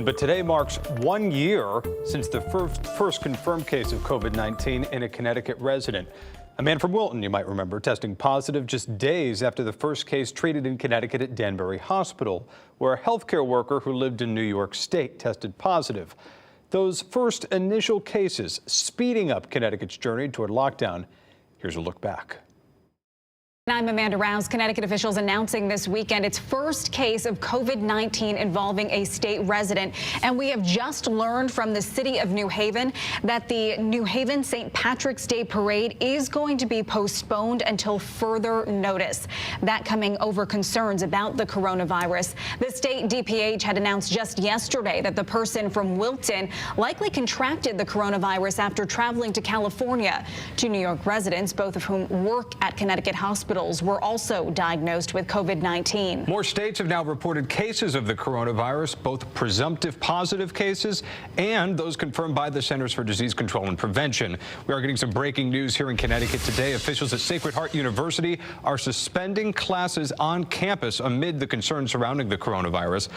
But today marks 1 year since the first confirmed case of COVID-19 in a Connecticut resident. A man from Wilton, you might remember, testing positive just days after the first case treated in Connecticut at Danbury Hospital, where a healthcare worker who lived in New York State tested positive. Those first initial cases speeding up Connecticut's journey toward lockdown. Here's a look back. I'm Amanda Rouse. Connecticut officials announcing this weekend its first case of COVID-19 involving a state resident. And we have just learned from the city of New Haven that the New Haven St. Patrick's Day parade is going to be postponed until further notice. That coming over concerns about the coronavirus. The state DPH had announced just yesterday that the person from Wilton likely contracted the coronavirus after traveling to California. Two New York residents, both of whom work at Connecticut hospitals, were also diagnosed with COVID-19. More states have now reported cases of the coronavirus, both presumptive positive cases and those confirmed by the Centers for Disease Control and Prevention. We are getting some breaking news here in Connecticut today. Officials at Sacred Heart University are suspending classes on campus amid the concerns surrounding the coronavirus.